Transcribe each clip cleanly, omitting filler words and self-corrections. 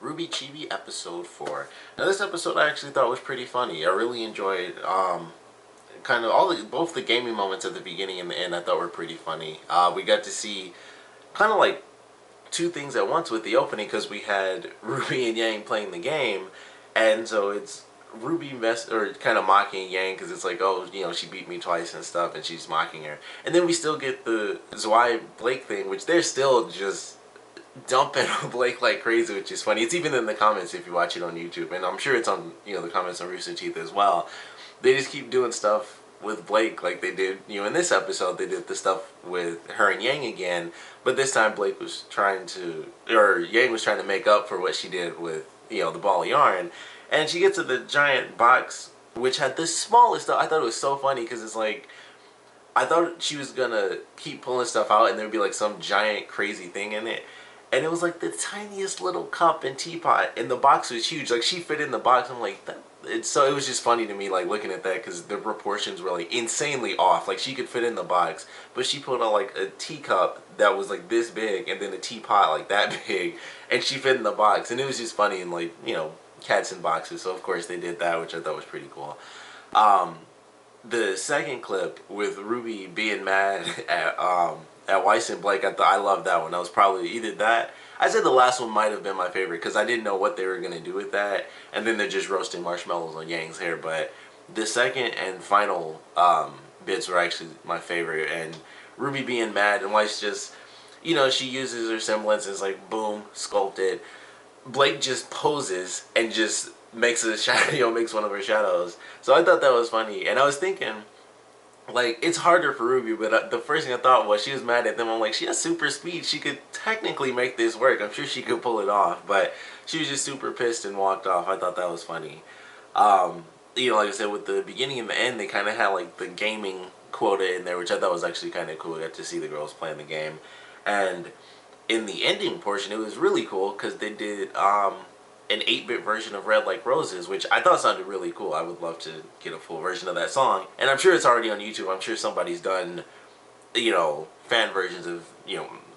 RWBY Chibi episode 4. Now this episode I actually thought was pretty funny. I really enjoyed kind of both the gaming moments at the beginning and the end. I thought were pretty funny. We got to see kind of like two things at once with the opening because we had Ruby and Yang playing the game, and so it's Ruby kind of mocking Yang because it's like, oh, you know, she beat me twice and stuff, and she's mocking her. And then we still get the Zwei Blake thing, which they're still just dumping on Blake like crazy, which is funny. It's even in the comments if you watch it on YouTube, and I'm sure it's on the comments on Rooster Teeth as well. They just keep doing stuff with Blake like they did in this episode. They did the stuff with her and Yang again, but this time Blake was trying to, or Yang was trying to make up for what she did with the ball of yarn, and she gets to the giant box which had the smallest stuff. I thought it was so funny because it's like, I thought she was gonna keep pulling stuff out and there'd be like some giant crazy thing in it. And it was like the tiniest little cup and teapot, and the box was huge. Like, she fit in the box. I'm like, so it was just funny to me, like, looking at that, because the proportions were like insanely off. Like, she could fit in the box, but she put on like a teacup that was like this big, and then a teapot like that big, and she fit in the box. And it was just funny, and like, cats in boxes. So of course they did that, which I thought was pretty cool. The second clip with Ruby being mad at Weiss and Blake, I loved that one. That was probably either that. I said the last one might have been my favorite because I didn't know what they were going to do with that. And then they're just roasting marshmallows on Yang's hair. But the second and final bits were actually my favorite. And Ruby being mad and Weiss just, she uses her semblances like, boom, sculpted. Blake just poses and just makes a shadow, makes one of her shadows. So I thought that was funny. And I was thinking, like, it's harder for Ruby, but the first thing I thought was she was mad at them. I'm like, she has super speed. She could technically make this work. I'm sure she could pull it off, but she was just super pissed and walked off. I thought that was funny. Like I said, with the beginning and the end, they kind of had like the gaming quota in there, which I thought was actually kind of cool. I got to see the girls playing the game. And in the ending portion, it was really cool because they did an 8-bit version of Red Like Roses, which I thought sounded really cool. I would love to get a full version of that song. And I'm sure it's already on YouTube. I'm sure somebody's done, fan versions of,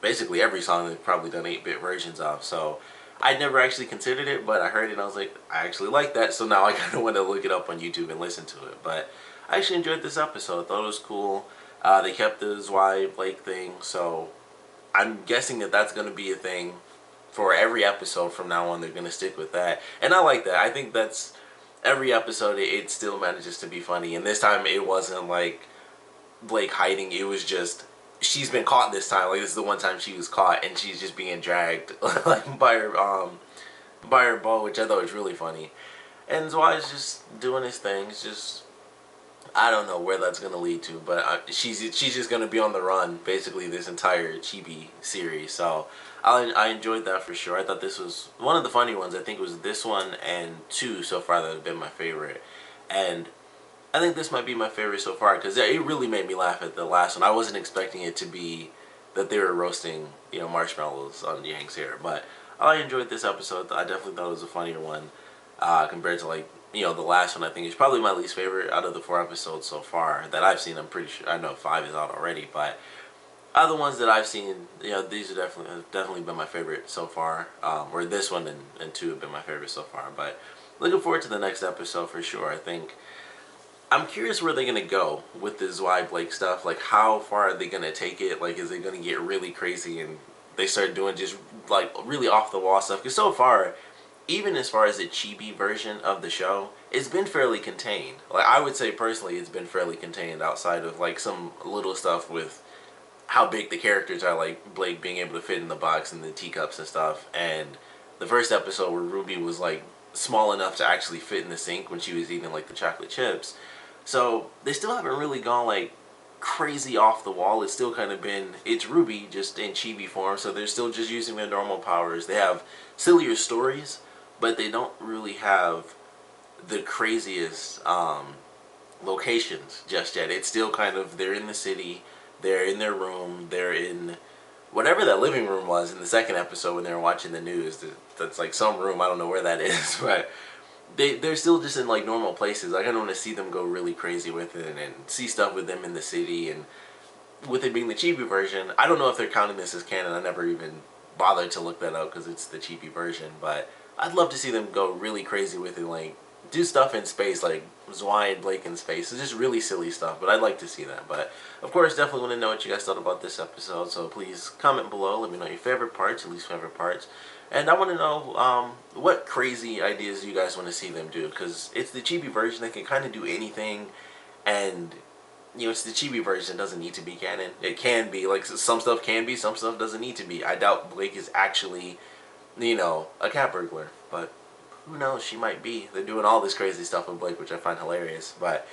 basically every song they've probably done 8-bit versions of. So I never actually considered it, but I heard it and I was like, I actually like that. So now I kind of want to look it up on YouTube and listen to it. But I actually enjoyed this episode. I thought it was cool. They kept the Zwei Blake thing, so I'm guessing that that's going to be a thing for every episode from now on. They're going to stick with that. And I like that. I think that's every episode, it still manages to be funny. And this time it wasn't like Blake hiding. It was just, she's been caught this time. Like, this is the one time she was caught and she's just being dragged like by her bow, which I thought was really funny. And Zwei's just doing his thing. It's just, I don't know where that's going to lead to, but she's just going to be on the run basically this entire Chibi series. So I enjoyed that for sure. I thought this was one of the funny ones. I think it was this one and 2 so far that have been my favorite. And I think this might be my favorite so far because it really made me laugh at the last one. I wasn't expecting it to be that they were roasting, marshmallows on Yang's hair. But I enjoyed this episode. I definitely thought it was a funnier one compared to like, the last one. I think is probably my least favorite out of the 4 episodes so far that I've seen. I'm pretty sure, I know 5 is out already, but other ones that I've seen, these are definitely been my favorite so far. Or this one and 2 have been my favorite so far. But looking forward to the next episode for sure. I think I'm curious where they're gonna go with the Zwei Blake stuff. Like, how far are they gonna take it? Like, is it gonna get really crazy and they start doing just like really off the wall stuff? Because so far, even as far as the Chibi version of the show, it's been fairly contained. Like, I would say personally, it's been fairly contained outside of like some little stuff with how big the characters are, like Blake being able to fit in the box and the teacups and stuff. And the first episode where Ruby was like small enough to actually fit in the sink when she was eating like the chocolate chips. So they still haven't really gone like crazy off the wall. It's still kind of been, it's Ruby just in Chibi form, so they're still just using their normal powers. They have sillier stories, but they don't really have the craziest locations just yet. It's still kind of, they're in the city, they're in their room, they're in whatever that living room was in the second episode when they were watching the news. That's like some room, I don't know where that is, but they're still just in like normal places. Like, I don't want to see them go really crazy with it and see stuff with them in the city. And with it being the Chibi version, I don't know if they're counting this as canon. I never even bother to look that up because it's the chibi version, but I'd love to see them go really crazy with it, like do stuff in space, like Zwei and Blake in space. It's just really silly stuff, but I'd like to see that. But of course, definitely want to know what you guys thought about this episode, so please comment below. Let me know your favorite parts, your least favorite parts. And I want to know what crazy ideas you guys want to see them do, because it's the chibi version. They can kind of do anything, and you know, it's the chibi version. It doesn't need to be canon. It can be, like, some stuff can be, some stuff doesn't need to be. I doubt Blake is actually, you know, a cat burglar, but who knows, she might be. They're doing all this crazy stuff with Blake, which I find hilarious. But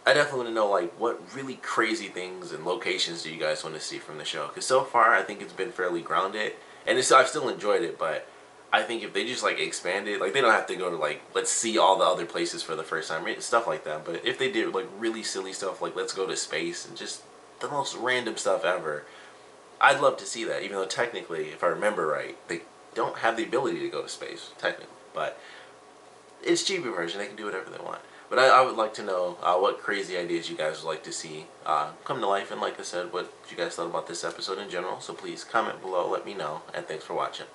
I definitely want to know, like, what really crazy things and locations do you guys want to see from the show? Because so far, I think it's been fairly grounded, and I've still enjoyed it, but I think if they just, like, expand it, like, they don't have to go to, like, let's see all the other places for the first time, stuff like that. But if they did, like, really silly stuff, like, let's go to space and just the most random stuff ever, I'd love to see that, even though technically, if I remember right, they don't have the ability to go to space, technically. But it's chibi version, they can do whatever they want. But I would like to know what crazy ideas you guys would like to see come to life, and like I said, what you guys thought about this episode in general. So please comment below, let me know, and thanks for watching.